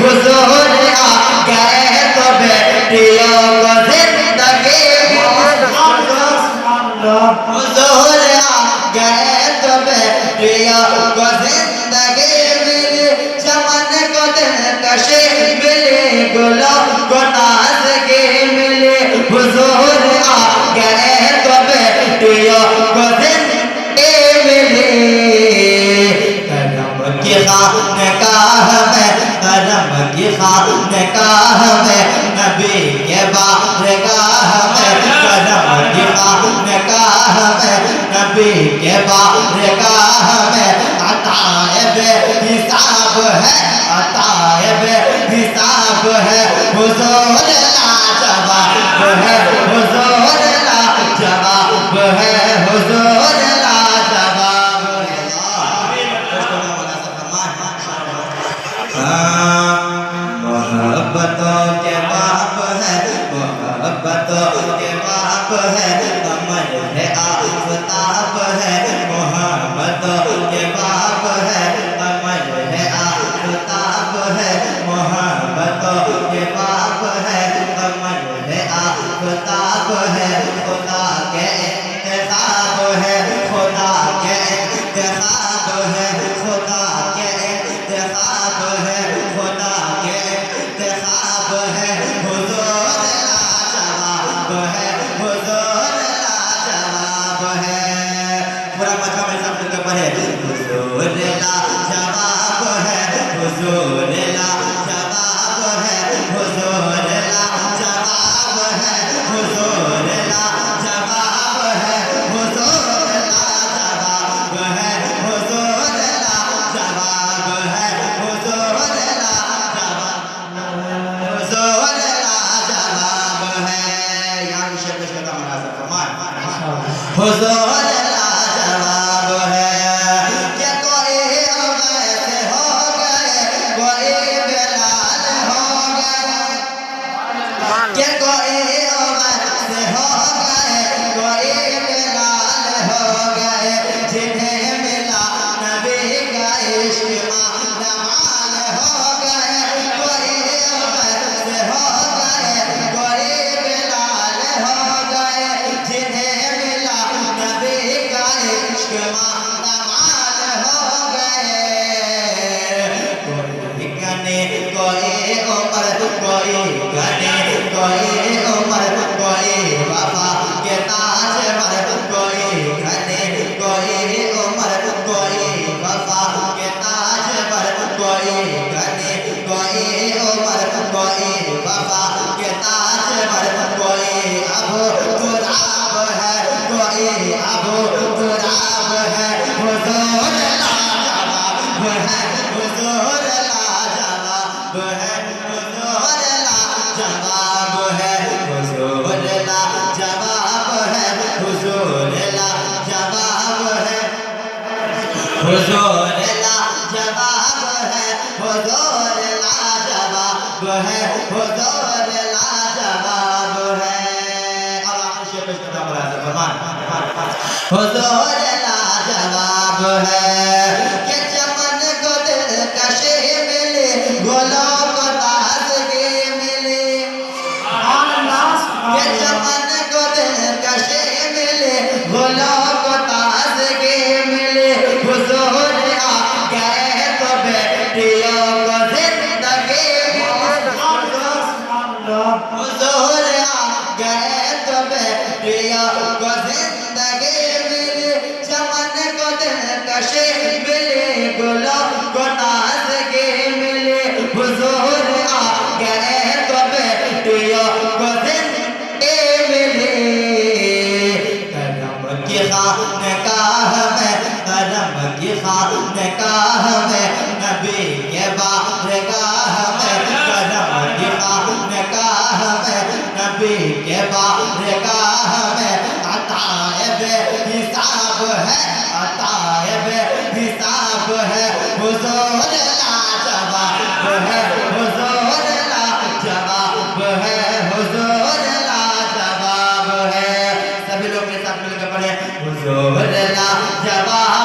हुजूर आ गए तो बेटियों को जिंदगी हुजूर आ गए तो बेटियों को जिंदगी मिली चमन को दिलकशी मिली गुलों को ताजगी मिली हुजूर आ गए तो बेटियों को जिंदगी मिली करम की खानकाह में करम की खानकाह में नबी के बारगाह में करम की खानकाह में नबी के बारगाह में अताए हिसाब है अताए हिसाब है हुजूर लाजवाब है हुजूर लाजवाब है हुजूर लाजवाब है मोहब्बतों के बाप है मोहब्बतों के बाप है कमर है आफताब है मोहब्बतों के बाप है कमर है आफताब है मोहब्बतों के बाप है कमर है आफताब है खुदा के इंतखाब है खुदा के इंतखाब है खुदा के इंतखाब है खुदा के इंतखाब है हुजूर लाजवाब है हुजूर लाजवाब है पूरा मजा में सब लोग पढ़े हुजूर लाजवाब है हुजूर लाजवाब है हुजूर लाजवाब है हुजूर लाजवाब है हुजूर लाजवाब है हुजूर लाजवाब है हुजूर लाजवाब है यहाँ की शेर का मुनासिब फरमान हुजूर लाजवाब है कि कोई वैसे हो गए कोई बिलाल हो गए कि कोई वैसे हो गए कोई बिलाल हो गए जिन्हें मिला नबी का इश्क माल हो गए कोई वैसे हो गए कोई बिलाल हो गए जिन्हें मिला नबी का इश्क माल हो गए कोई गने कोई उमर कोई गने कोई उमर कोई वफा के ताज पर कोई गने कोई उमर कोई वफा के ताज पर कोई गने कोई उमर कोई वफा के ताज पर कोई अबू तुराब है कोई अबू तुराब है हुजूर लाजवाब है हुजूर लाजवाब है हुजूर लाजवाब है हुजूर लाजवाब है हुजूर लाजवाब है हुजूर लाजवाब है हुजूर लाजवाब है हुजूर लाजवाब है अब आखिरी शेर पेश करता हूं मुनासिब फरमान हुजूर लाजवाब है कि चमन को दिलकशी मिली गुलों को ताजगी मिली कि चमन को दिलकशी मिली गुलों को ताजगी मिली हुजूर आ गए तो बेटियों को जिंदगी हुजूर आ गए तो बेटियों को जिंदगी मिली चमन को दिलकशी मिली गुलों को ताजगी मिली हुजूर आ गए तो बेटियों को जिंदगी मिली करम की खानकाह में करम की खानकाह में नबी के बारगाह में करम की खानकाह में नबी के बारगाह में अताए हिसाब है अताए हिसाब है हुजूर लाजवाब है हुजूर लाजवाब है हुजूर लाजवाब है सभी लोग के साथ मिलकर पढ़े हुजूर लाजवाब